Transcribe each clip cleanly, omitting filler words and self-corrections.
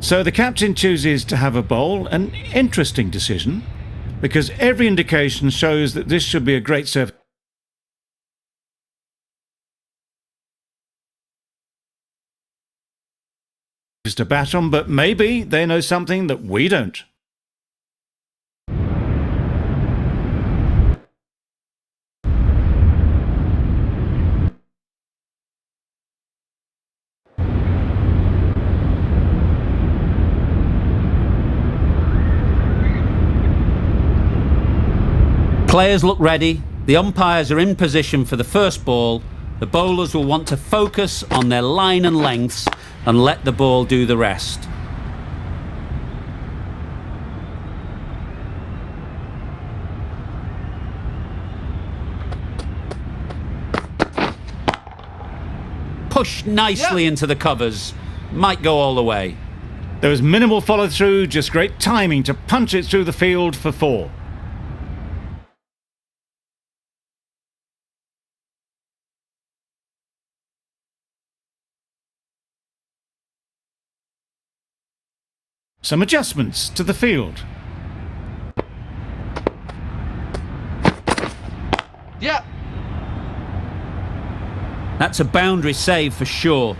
So the captain chooses to have a bowl, an interesting decision, because every indication shows that this should be a great serve to bat on, but maybe they know something that we don't. Players look ready, the umpires are in position for the first ball. The bowlers will want to focus on their line and lengths and let the ball do the rest. Pushed nicely into the covers. Might go all the way. There was minimal follow through, just great timing to punch it through the field for 4. Some adjustments to the field. Yeah. That's a boundary save for sure.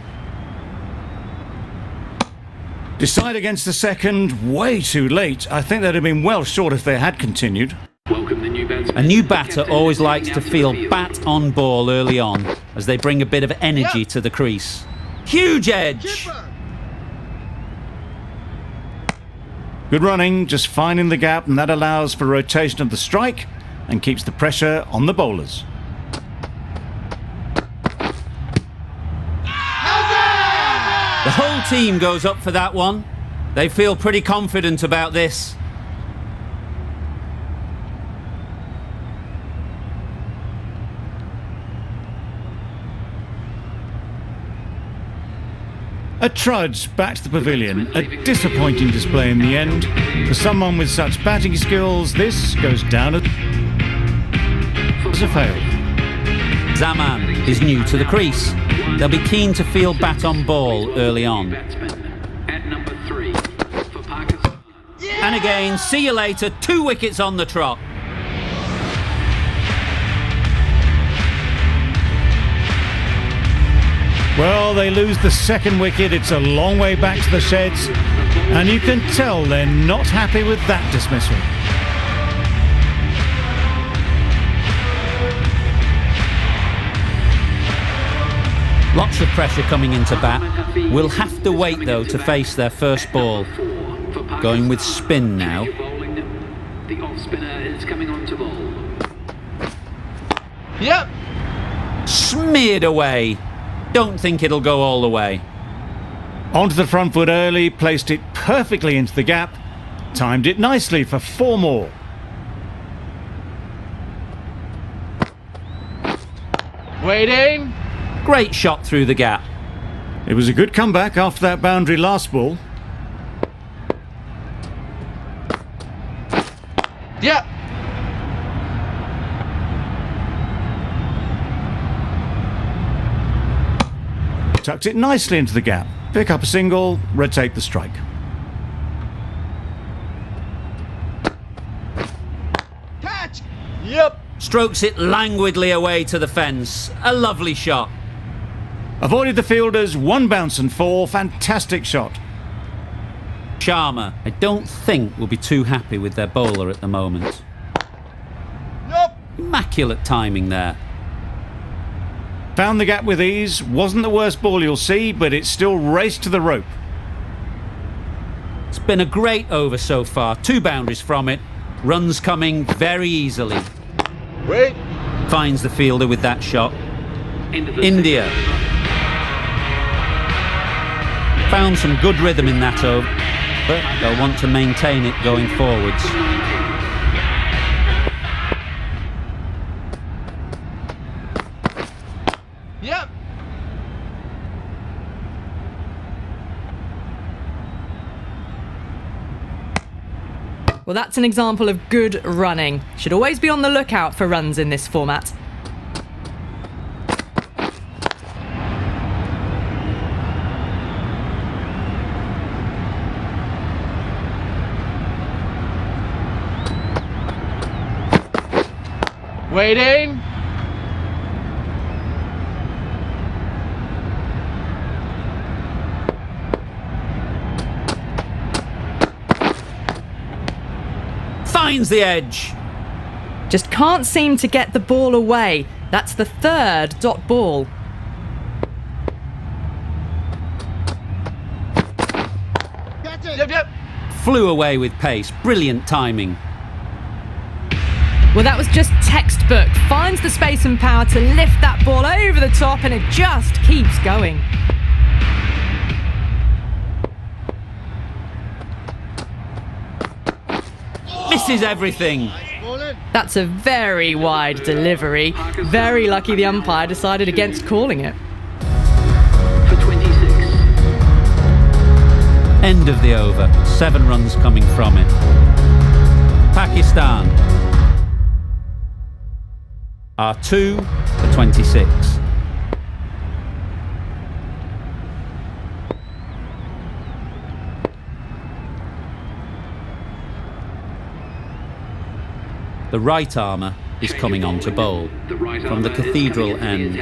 Decide against the second, way too late. I think they'd have been well short if they had continued. A new batter always likes to feel bat on ball early on as they bring a bit of energy to the crease. Huge edge! Good running, just finding the gap, and that allows for rotation of the strike and keeps the pressure on the bowlers. The whole team goes up for that one. They feel pretty confident about this. A trudge back to the pavilion, a disappointing display in the end. For someone with such batting skills, this goes down as a fail. Zaman is new to the crease. They'll be keen to feel bat on ball early on. And again, see you later, 2 wickets on the trot. Well, they lose the second wicket. It's a long way back to the sheds, and you can tell they're not happy with that dismissal. Lots of pressure coming into bat. We'll have to wait though to face their first ball. Going with spin now. The off spinner is coming on to ball. Yep. Smeared away. Don't think it'll go all the way. Onto the front foot early, placed it perfectly into the gap, timed it nicely for 4 more. Waiting. Great shot through the gap. It was a good comeback after that boundary last ball. Yep. Tucked it nicely into the gap. Pick up a single, rotate the strike. Catch. Yep. Strokes it languidly away to the fence. A lovely shot. Avoided the fielders, 1 bounce and 4. Fantastic shot. Sharma, I don't think will be too happy with their bowler at the moment. Nope. Immaculate timing there. Found the gap with ease. Wasn't the worst ball you'll see, but it still raced to the rope. It's been a great over so far. 2 boundaries from it. Runs coming very easily. Wait. Finds the fielder with that shot. India. Found some good rhythm in that over, but they'll want to maintain it going forwards. Yep. Well, that's an example of good running. Should always be on the lookout for runs in this format. Waiting. Finds the edge. Just can't seem to get the ball away. That's the third dot ball. Yep, yep. Flew away with pace. Brilliant timing. Well, that was just textbook. Finds the space and power to lift that ball over the top, and it just keeps going. Misses everything. That's a very wide delivery. Very lucky the umpire decided against calling it. For 26. End of the over. 7 runs coming from it. Pakistan are 2 for 26. The right armour is coming on to bowl from the cathedral end.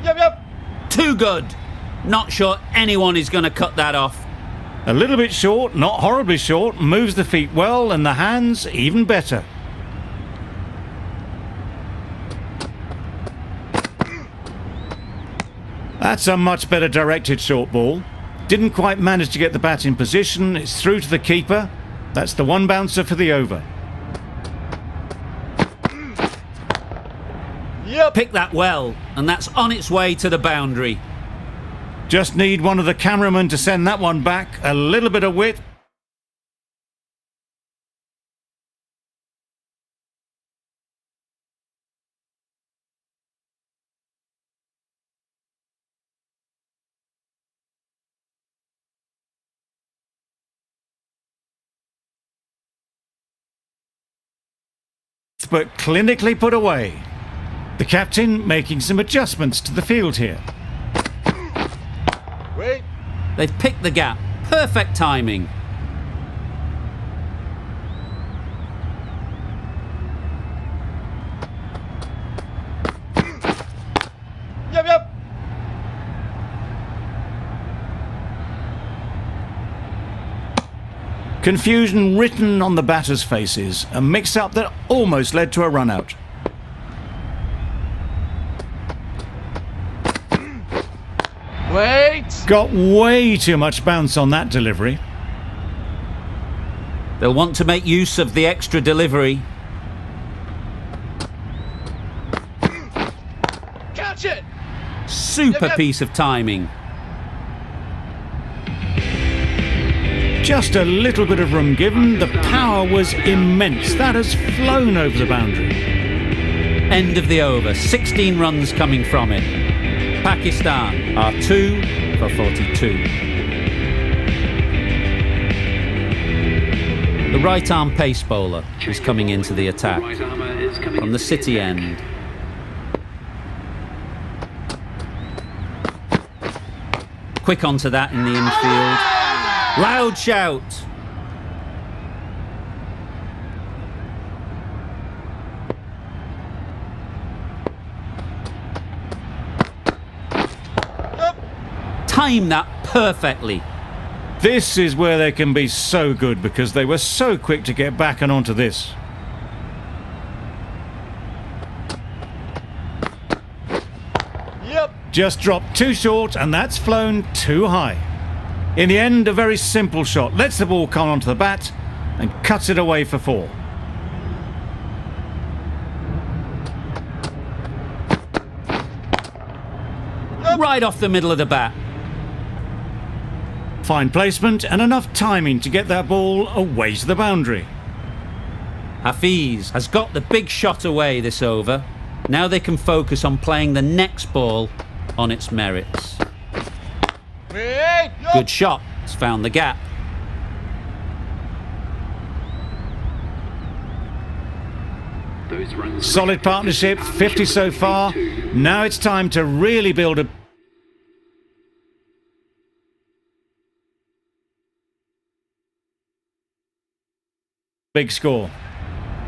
Yep, yep. Too good. Not sure anyone is going to cut that off. A little bit short, not horribly short, moves the feet well and the hands even better. That's a much better directed short ball. Didn't quite manage to get the bat in position. It's through to the keeper. That's the one bouncer for the over. Yep. Pick that well, and that's on its way to the boundary. Just need one of the cameramen to send that one back. A little bit of width. But clinically put away. The captain making some adjustments to the field here. Wait. They've picked the gap. Perfect timing. Yep, yep. Confusion written on the batters' faces. A mix-up that almost led to a run-out. Wait. Got way too much bounce on that delivery. They'll want to make use of the extra delivery. Catch it. Super Yep. piece of timing. Just a little bit of room given. The power was immense. That has flown over the boundary. End of the over. 16 runs coming from it. Pakistan are 2 for 42. The right arm pace bowler is coming into the attack Right armour is coming from the into city attack. end. Quick onto that in the infield. Loud shout. Time that perfectly. This is where they can be so good because they were so quick to get back and onto this. Yep. Just dropped too short and that's flown too high. In the end, a very simple shot. Lets the ball come onto the bat and cuts it away for 4. Right off the middle of the bat. Fine placement and enough timing to get that ball away to the boundary. Hafiz has got the big shot away this over. Now they can focus on playing the next ball on its merits. Wait. Yep. Good shot. It's found the gap. Those runs Solid partnership, 50 so far. Now it's time to really build a Big score.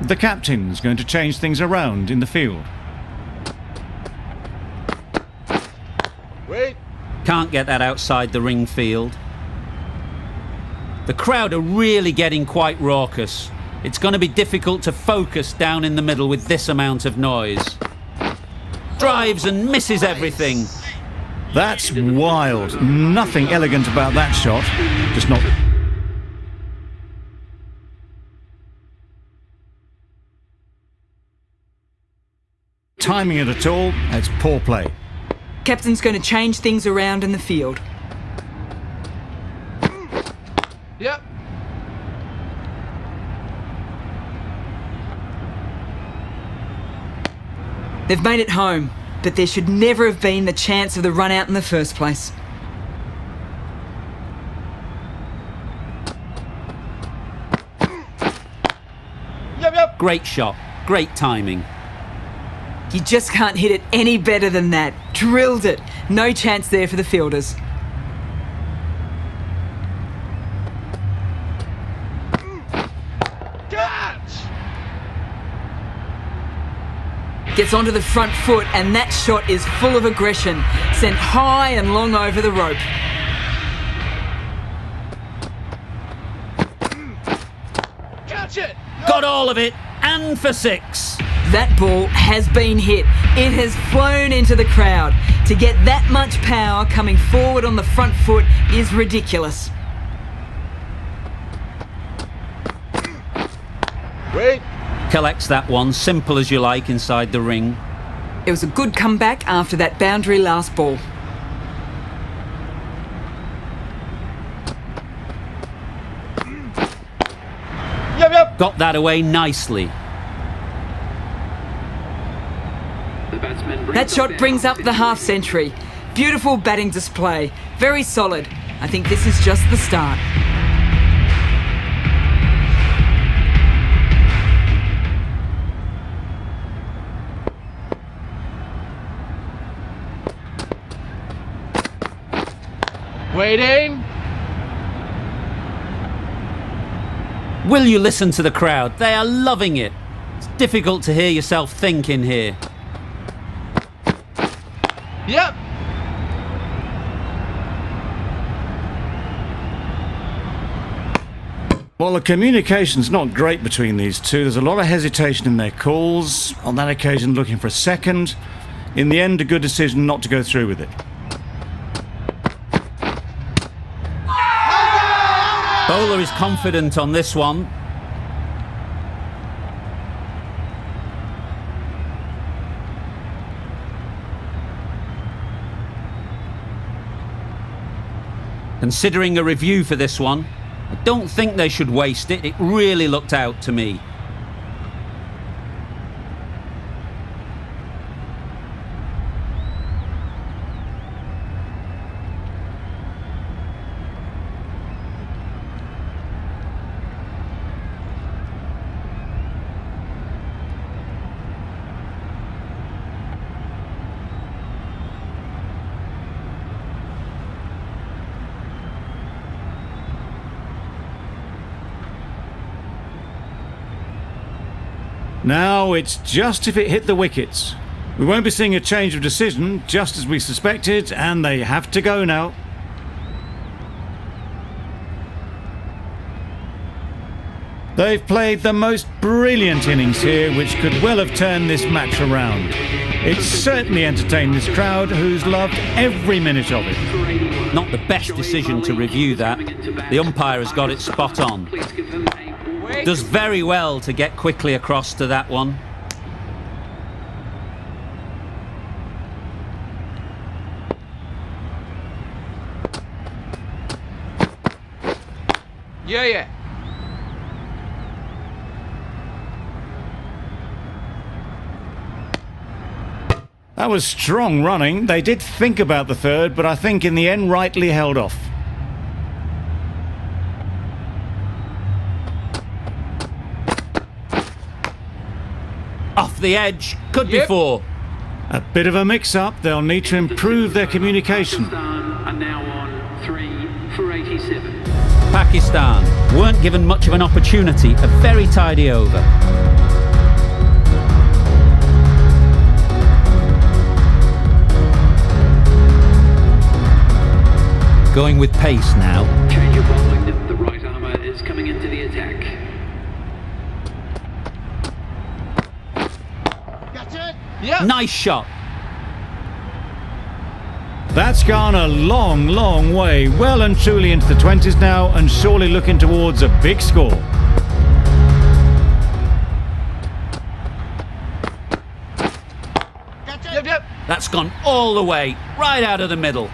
The captain's going to change things around in the field. Wait. Can't get that outside the ring field. The crowd are really getting quite raucous. It's going to be difficult to focus down in the middle with this amount of noise. Drives and misses everything. That's wild. Nothing elegant about that shot. Just not... timing it at all. It's poor play. Captain's going to change things around in the field. Yep. They've made it home, but there should never have been the chance of the run out in the first place. Yep. Great shot. Great timing. You just can't hit it any better than that. Drilled it. No chance there for the fielders. Catch. Gets onto the front foot, and that shot is full of aggression. Sent high and long over the rope. Catch it. Got all of it, and for 6. That ball has been hit. It has flown into the crowd. To get that much power coming forward on the front foot is ridiculous. Wait. Collects that one, simple as you like, inside the ring. It was a good comeback after that boundary last ball. Yep. Got that away nicely. That shot brings up the half century. Beautiful batting display. Very solid. I think this is just the start. Waiting. Will you listen to the crowd? They are loving it. It's difficult to hear yourself think in here. Yep. Well, the communication's not great between these two. There's a lot of hesitation in their calls. On that occasion, looking for a second. In the end, a good decision not to go through with it. Bowler is confident on this one. Considering a review for this one, I don't think they should waste it. It really looked out to me. Now it's just if it hit the wickets. We won't be seeing a change of decision, just as we suspected, and they have to go now. They've played the most brilliant innings here, which could well have turned this match around. It's certainly entertained this crowd, who's loved every minute of it. Not the best decision to review that. The umpire has got it spot on. Does very well to get quickly across to that one. Yeah. That was strong running. They did think about the third, but I think in the end rightly held off. Off the edge, could be 4. A bit of a mix-up. They'll need to improve their communication. Pakistan are now on 3 for 87. Pakistan weren't given much of an opportunity. A very tidy over. Going with pace now. Change of bowling. The right armour is coming into the attack. Yep. Nice shot. That's gone a long, long way. Well and truly into the 20s now, and surely looking towards a big score. Yep, yep. That's gone all the way, right out of the middle.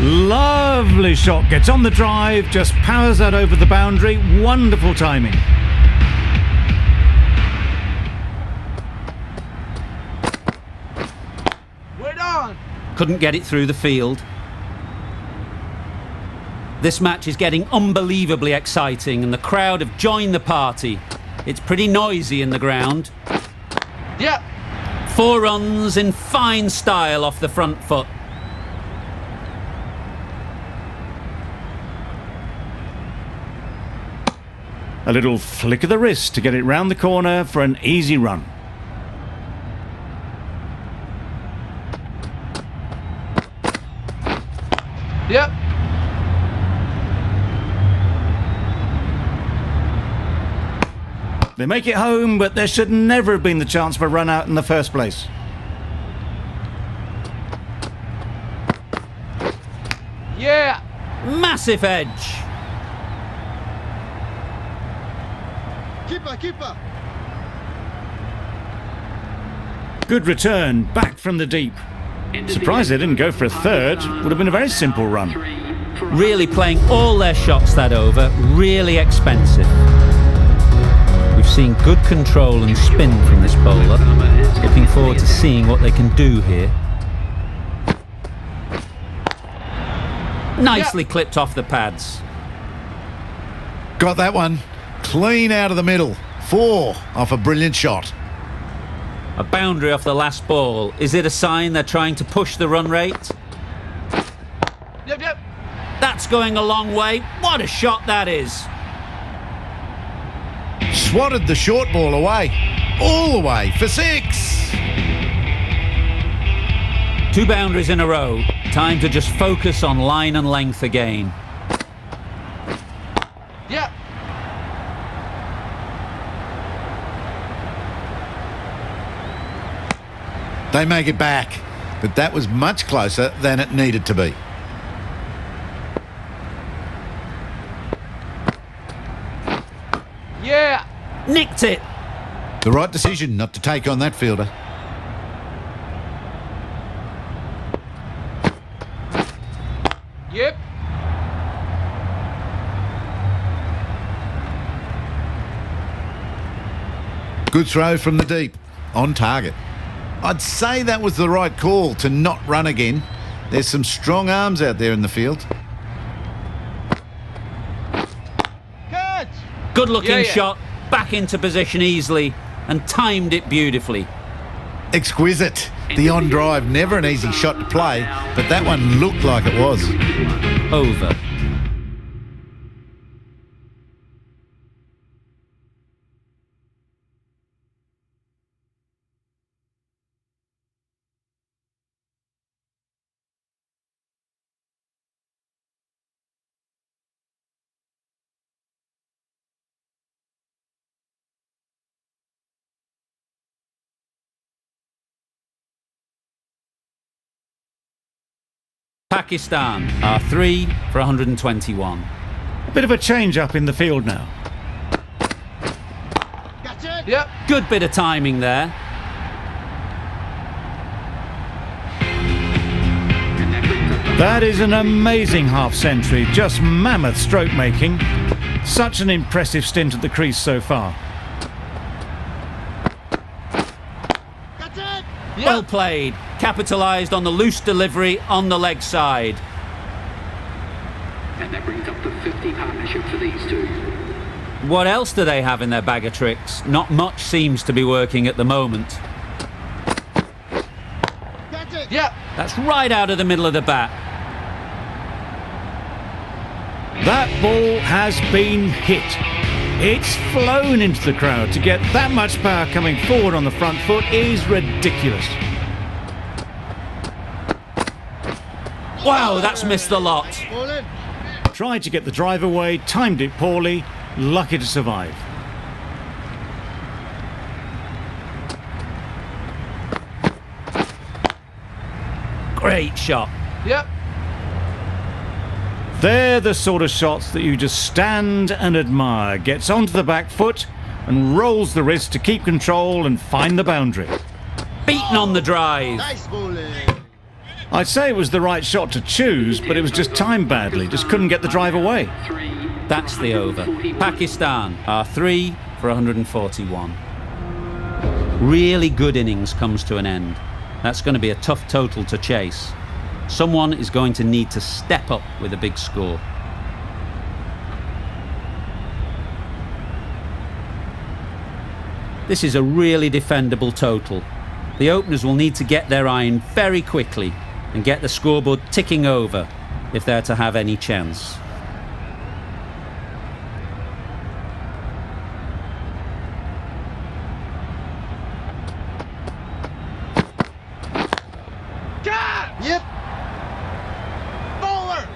Lovely shot. Gets on the drive, just powers that over the boundary. Wonderful timing. Wait on. Couldn't get it through the field. This match is getting unbelievably exciting and the crowd have joined the party. It's pretty noisy in the ground. Yep. 4 runs in fine style off the front foot. A little flick of the wrist to get it round the corner for an easy run. Yep. They make it home, but there should never have been the chance for a run out in the first place. Yeah. Massive edge. Keeper. Good return, back from the deep. Surprised they didn't go for a third. Would have been a very simple run. Really playing all their shots that over. Really expensive. We've seen good control and spin from this bowler. Looking forward to seeing what they can do here. Nicely clipped off the pads. Got that one. Clean out of the middle. 4 off a brilliant shot. A boundary off the last ball. Is it a sign they're trying to push the run rate? Yep. That's going a long way. What a shot that is. Swatted the short ball away. All the way for 6. 2 boundaries in a row. Time to just focus on line and length again. Yep. They make it back, but that was much closer than it needed to be. Yeah. Nicked it. The right decision not to take on that fielder. Yep. Good throw from the deep. On target. I'd say that was the right call to not run again. There's some strong arms out there in the field. Catch. Good looking Yeah. shot. Back into position easily and timed it beautifully. Exquisite. The on drive, never an easy shot to play, but that one looked like it was. Over. Pakistan are 3 for 121. A bit of a change up in the field now. Yep. Good bit of timing there. That is an amazing half century, just mammoth stroke making. Such an impressive stint at the crease so far. Yep. Well played. Capitalised on the loose delivery on the leg side. And that brings up the 50 partnership for these two. What else do they have in their bag of tricks? Not much seems to be working at the moment. Yep. That's right out of the middle of the bat. That ball has been hit. It's flown into the crowd. To get that much power coming forward on the front foot is ridiculous. Wow, that's missed the lot. Ball in. Tried to get the drive away, timed it poorly, lucky to survive. Great shot. Yep. They're the sort of shots that you just stand and admire. Gets onto the back foot and rolls the wrist to keep control and find the boundary. Beaten on the drive. Nice bowling. I'd say it was the right shot to choose, but it was just timed badly. Just couldn't get the drive away. That's the over. Pakistan are 3 for 141. Really good innings comes to an end. That's going to be a tough total to chase. Someone is going to need to step up with a big score. This is a really defendable total. The openers will need to get their iron very quickly and get the scoreboard ticking over if they're to have any chance. Yep. Bowler.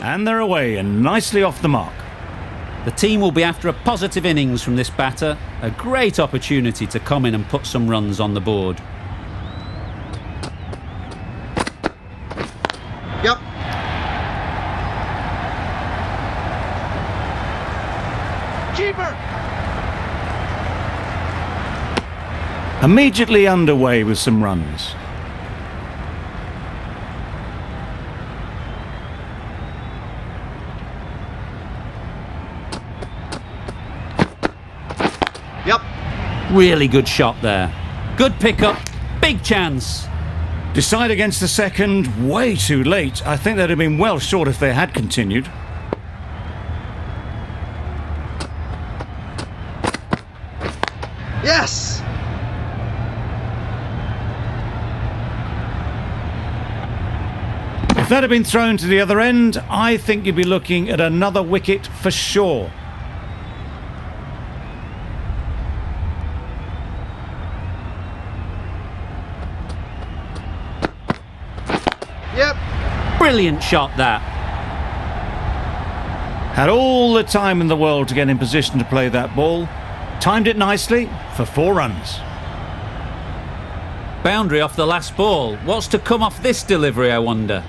And they're away and nicely off the mark. The team will be after a positive innings from this batter, a great opportunity to come in and put some runs on the board. Yep. Keeper. Immediately underway with some runs. Yep. Really good shot there. Good pickup, big chance. Decide against the second, way too late. I think they'd have been well short if they had continued. Yes. If that had been thrown to the other end, I think you'd be looking at another wicket for sure. Yep. Brilliant shot that. Had all the time in the world to get in position to play that ball. Timed it nicely for 4 runs. Boundary off the last ball. What's to come off this delivery, I wonder?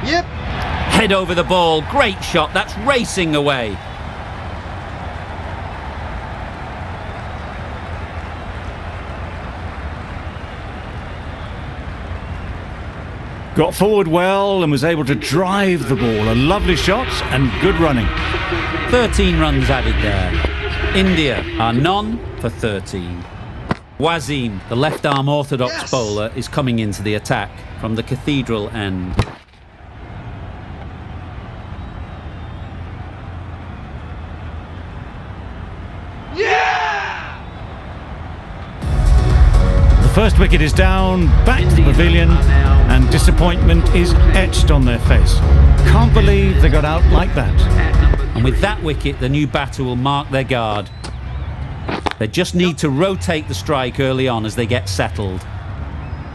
Yep. Head over the ball. Great shot. That's racing away. Got forward well and was able to drive the ball. A lovely shot and good running. 13 runs added there. India are none for 13. Wasim, the left-arm orthodox bowler, is coming into the attack from the cathedral end. The first wicket is down, back to the pavilion, and disappointment is etched on their face. Can't believe they got out like that. And with that wicket, the new batter will mark their guard. They just need to rotate the strike early on as they get settled.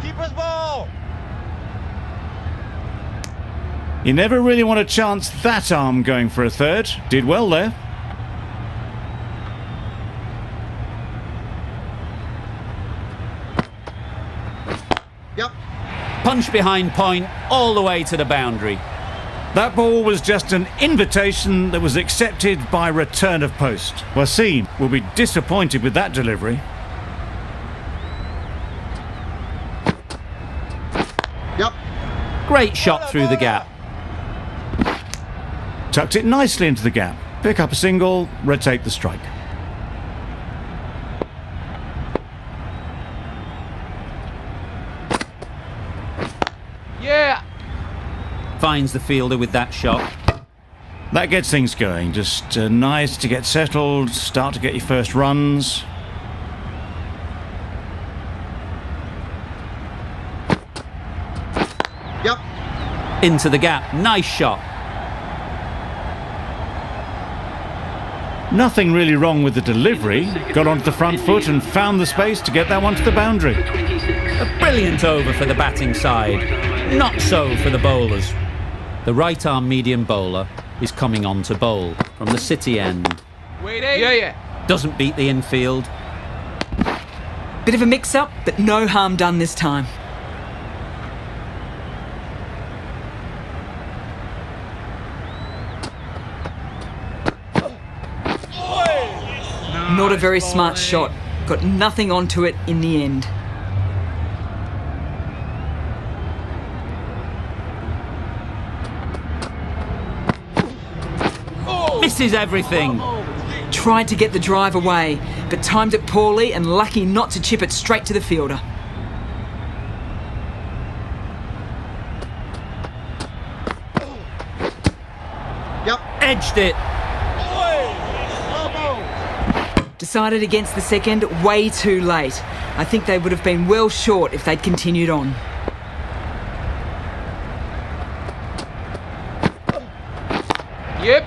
Keeper's ball. You never really want to chance that arm going for a third. Did well there. Yep. Punch behind point all the way to the boundary. That ball was just an invitation that was accepted by return of post. Wasim will be disappointed with that delivery. Yep. Great shot through the gap. Tucked it nicely into the gap. Pick up a single, rotate the strike. Yeah. Finds the fielder with that shot. That gets things going. Just nice to get settled, start to get your first runs. Yep. Into the gap. Nice shot. Nothing really wrong with the delivery. Got onto the front foot and found the space to get that one to the boundary. A brilliant over for the batting side. Not so for the bowlers. The right arm medium bowler is coming on to bowl from the City end. Doesn't beat the infield. Bit of a mix-up, but no harm done this time. Not a very smart shot. Got nothing onto it in the end. Misses everything. Tried to get the drive away, but timed it poorly and lucky not to chip it straight to the fielder. Yep. Edged it. Decided against the second way too late. I think they would have been well short if they'd continued on. Yep.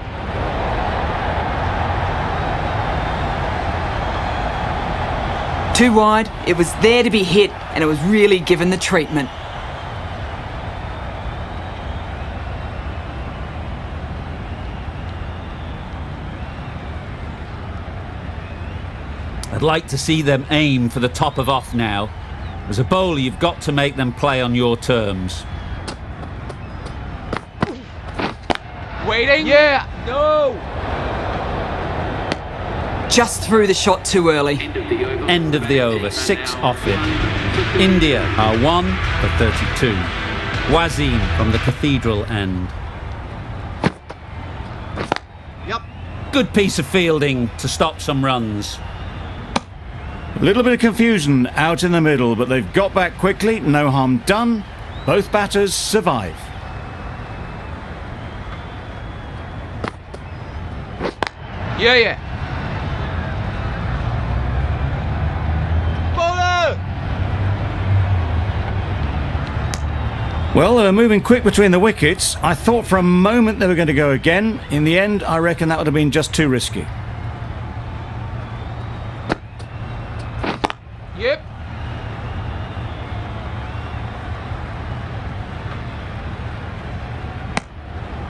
Too wide, it was there to be hit, and it was really given the treatment. I'd like to see them aim for the top of off now. As a bowler, you've got to make them play on your terms. Waiting. Yeah. No. Just threw the shot too early. End of the over. 6 off it. India are 1 for 32. Wasim from the Cathedral end. Yep. Good piece of fielding to stop some runs. A little bit of confusion out in the middle, but they've got back quickly. No harm done. Both batters survive. Yeah. Well, they were moving quick between the wickets. I thought for a moment they were going to go again. In the end, I reckon that would have been just too risky. Yep.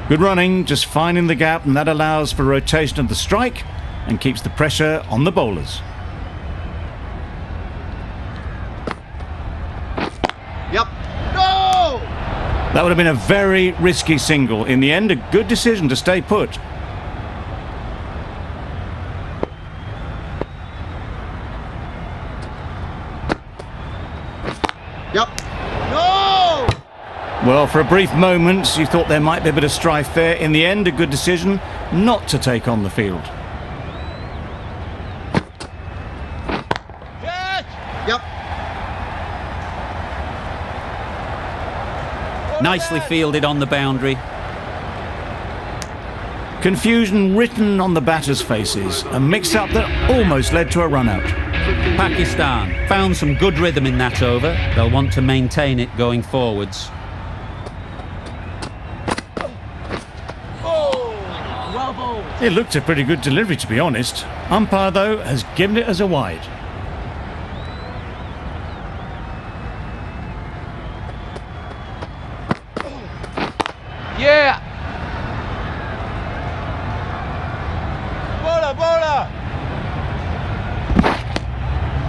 Good running, just finding the gap, and that allows for rotation of the strike and keeps the pressure on the bowlers. Yep. No! That would have been a very risky single. In the end, a good decision to stay put. Yep. No! Well, for a brief moment, you thought there might be a bit of strife there. In the end, a good decision not to take on the field. Yep. Nicely fielded on the boundary. Confusion written on the batters' faces. A mix-up that almost led to a run-out. Pakistan found some good rhythm in that over. They'll want to maintain it going forwards. It looked a pretty good delivery, to be honest. Umpire, though, has given it as a wide. Yeah. Bowler.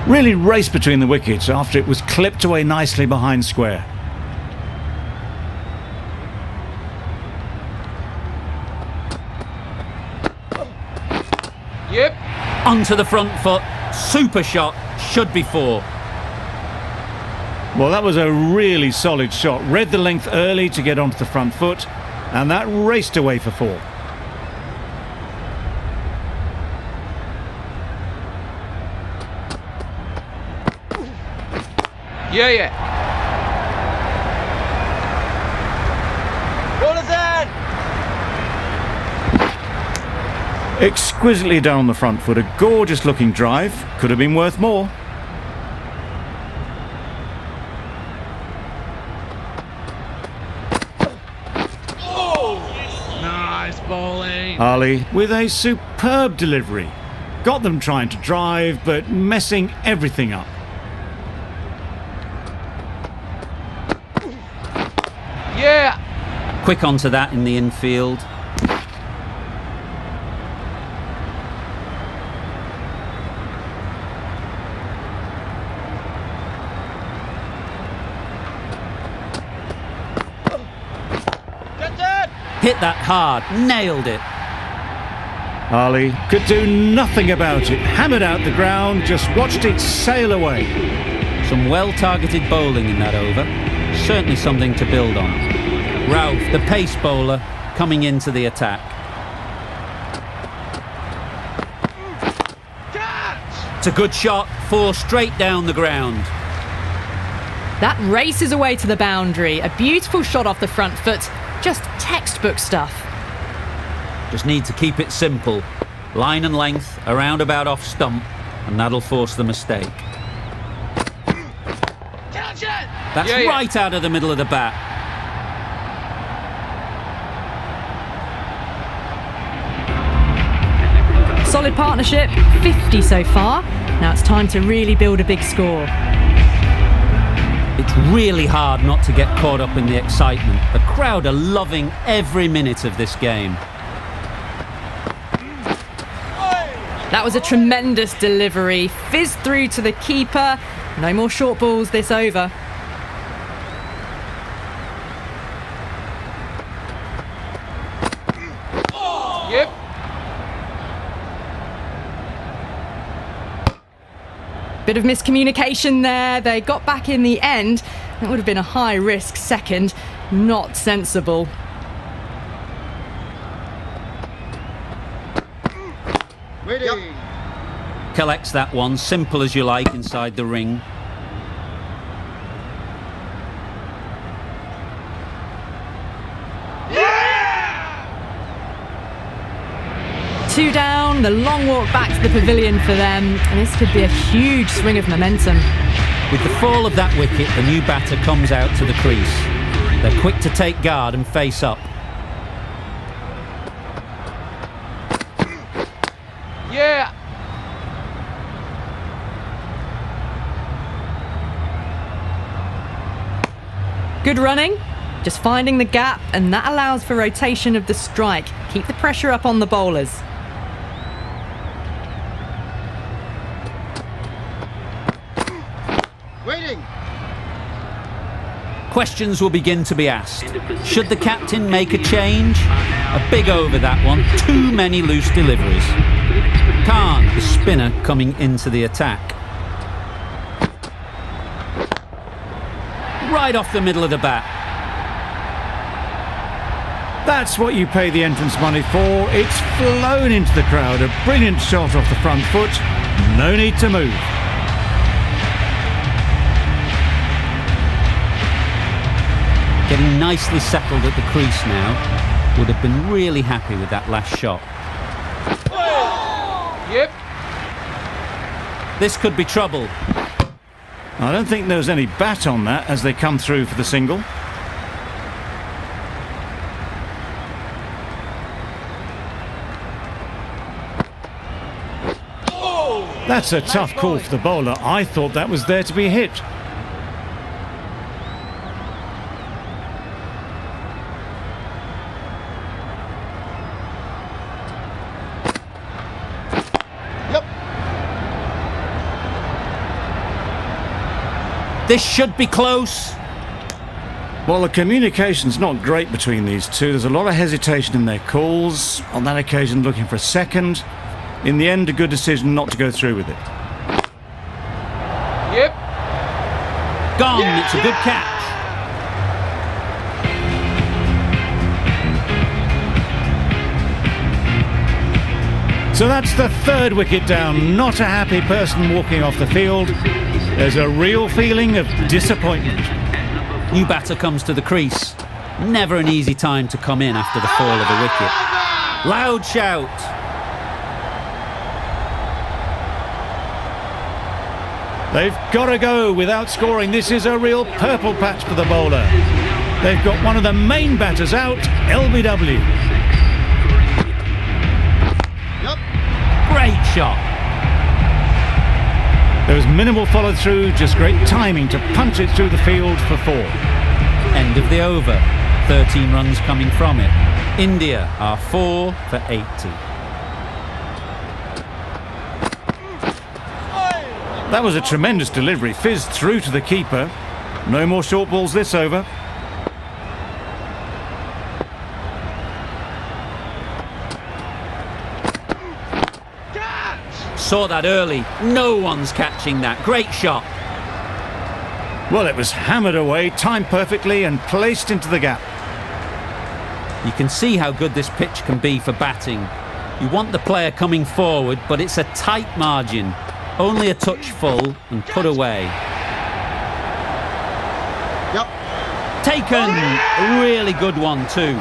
Really raced between the wickets after it was clipped away nicely behind square. Yep. Onto the front foot. Super shot. Should be 4. Well, that was a really solid shot. Read the length early to get onto the front foot, and that raced away for 4. Yeah. Bowler's in. Exquisitely down the front foot. A gorgeous looking drive. Could have been worth more. Nice bowling. Ali with a superb delivery. Got them trying to drive, but messing everything up. Yeah. Quick onto that in the infield. Hit that hard, nailed it. Ali could do nothing about it. Hammered out the ground, just watched it sail away. Some well-targeted bowling in that over. Certainly something to build on. Ralph, the pace bowler, coming into the attack. It's a good shot, 4 straight down the ground. That races away to the boundary. A beautiful shot off the front foot. Just textbook stuff. Just need to keep it simple. Line and length, a roundabout off stump, and that'll force the mistake. That's right out of the middle of the bat. Solid partnership, 50 so far. Now it's time to really build a big score. It's really hard not to get caught up in the excitement. The crowd are loving every minute of this game. That was a tremendous delivery. Fizzed through to the keeper. No more short balls this over. Yep. Bit of miscommunication there. They got back in the end. That would have been a high-risk second. Not sensible. Waiting. Yep. Collects that one, simple as you like, inside the ring. Two down, the long walk back to the pavilion for them, and this could be a huge swing of momentum. With the fall of that wicket, the new batter comes out to the crease. They're quick to take guard and face up. Yeah. Good running, just finding the gap, and that allows for rotation of the strike. Keep the pressure up on the bowlers. Waiting. Questions will begin to be asked. Should the captain make a change? A big over that one, too many loose deliveries. Khan, the spinner, coming into the attack. Right off the middle of the bat. That's what you pay the entrance money for. It's flown into the crowd. A brilliant shot off the front foot. No need to move. Getting nicely settled at the crease now. Would have been really happy with that last shot. Yep. This could be trouble. I don't think there was any bat on that as they come through for the single. That's a tough call for the bowler. I thought that was there to be hit. This should be close. Well, the communication's not great between these two. There's a lot of hesitation in their calls. On that occasion, looking for a second. In the end, a good decision not to go through with it. Yep. Gone. It's a good catch. So that's the third wicket down. Not a happy person walking off the field. There's a real feeling of disappointment. New batter comes to the crease. Never an easy time to come in after the fall of a wicket. Loud shout. They've got to go without scoring. This is a real purple patch for the bowler. They've got one of the main batters out, LBW. Great shot. There was minimal follow through, just great timing to punch it through the field for 4. End of the over. 13 runs coming from it. India are 4 for 80. That was a tremendous delivery, fizzed through to the keeper. No more short balls this over. Saw that early. No one's catching that. Great shot. Well, it was hammered away, timed perfectly and placed into the gap. You can see how good this pitch can be for batting. You want the player coming forward, but it's a tight margin. Only a touch full and put away. Yep. Taken! A really good one too.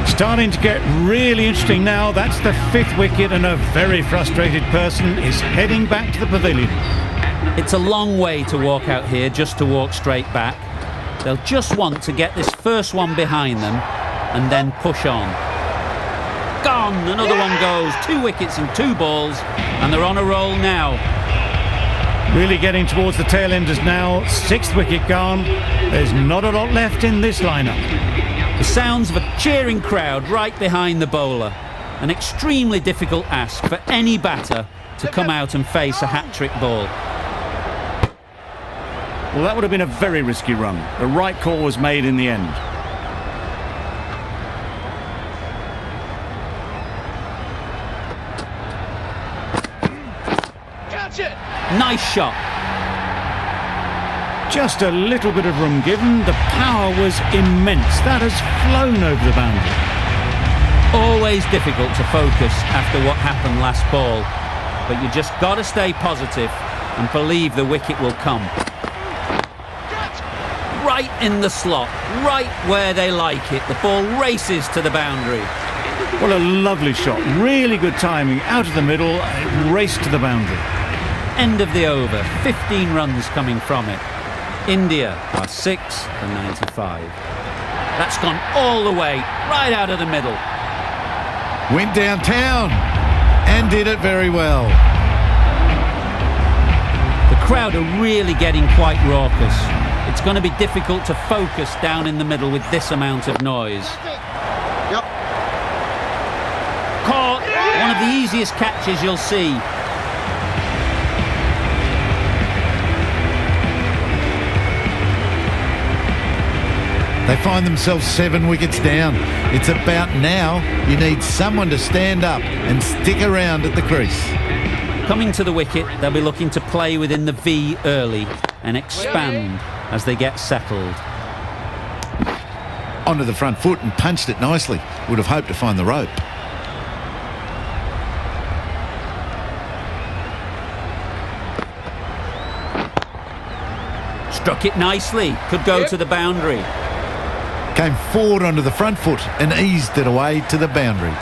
Starting to get really interesting now. That's the 5th wicket and a very frustrated person is heading back to the pavilion. It's a long way to walk out here just to walk straight back. They'll just want to get this first one behind them and then push on. Gone! Another one goes. 2 wickets and 2 balls, and they're on a roll now. Really getting towards the tail enders now. 6th wicket gone. There's not a lot left in this lineup. The sounds of a cheering crowd right behind the bowler. An extremely difficult ask for any batter to come out and face a hat-trick ball. Well, that would have been a very risky run. The right call was made in the end. Catch it! Nice shot. Just a little bit of room given. The power was immense. That has flown over the boundary. Always difficult to focus after what happened last ball, but you just got to stay positive and believe the wicket will come. Right in the slot, right where they like it. The ball races to the boundary. What a lovely shot. Really good timing. Out of the middle, it raced to the boundary. End of the over. 15 runs coming from it. India are 6 for 95. That's gone all the way, right out of the middle. Went downtown and did it very well. The crowd are really getting quite raucous. It's going to be difficult to focus down in the middle with this amount of noise. Yep. Caught! One of the easiest catches you'll see. They find themselves 7 wickets down. It's about now you need someone to stand up and stick around at the crease. Coming to the wicket, they'll be looking to play within the V early and expand as they get settled. Onto the front foot and punched it nicely. Would have hoped to find the rope. Struck it nicely. Could go to the boundary. Came forward onto the front foot and eased it away to the boundary.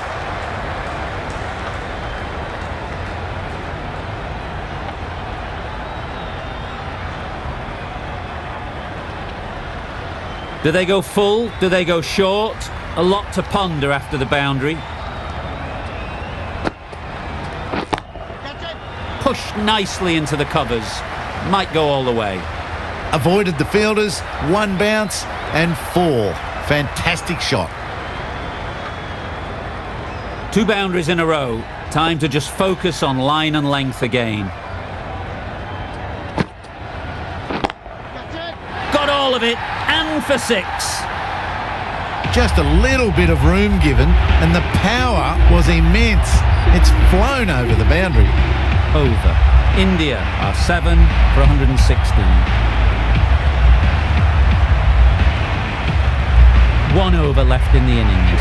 Do they go full? Do they go short? A lot to ponder after the boundary. Pushed nicely into the covers. Might go all the way. Avoided the fielders, 1 bounce and 4. Fantastic shot. 2 boundaries in a row. Time to just focus on line and length again. Got all of it, and for 6. Just a little bit of room given and the power was immense. It's flown over the boundary. Over. India are 7 for 116. 1 over left in the innings.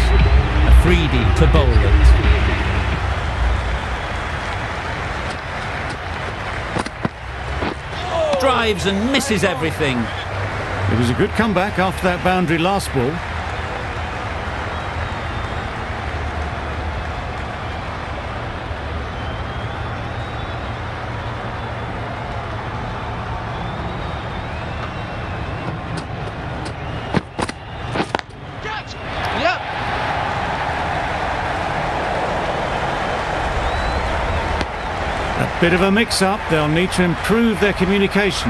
Afridi to bowl it. Drives and misses everything. It was a good comeback after that boundary last ball. Bit of a mix-up. They'll need to improve their communication.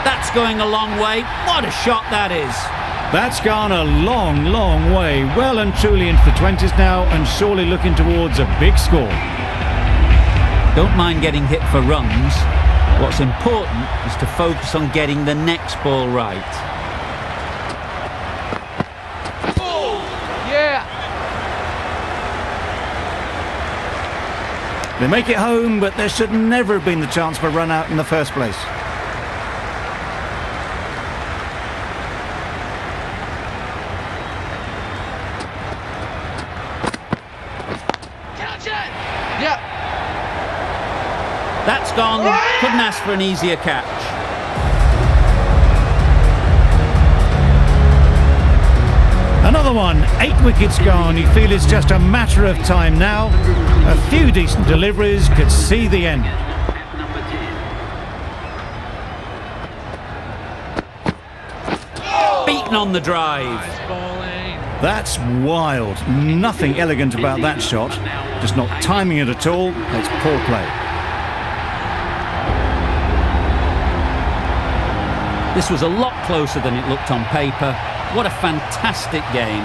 That's going a long way. What a shot that is. That's gone a long, long way. Well and truly into the 20s now, and surely looking towards a big score. Don't mind getting hit for runs. What's important is to focus on getting the next ball right. They make it home, but there should never have been the chance for a run out in the first place. Catch it! Yep. That's gone. Couldn't ask for an easier catch. Another one, 8 wickets gone. You feel it's just a matter of time now. A few decent deliveries could see the end. At number 10. Beaten on the drive. That's wild. Nothing elegant about that shot. Just not timing it at all. It's poor play. This was a lot closer than it looked on paper. What a fantastic game.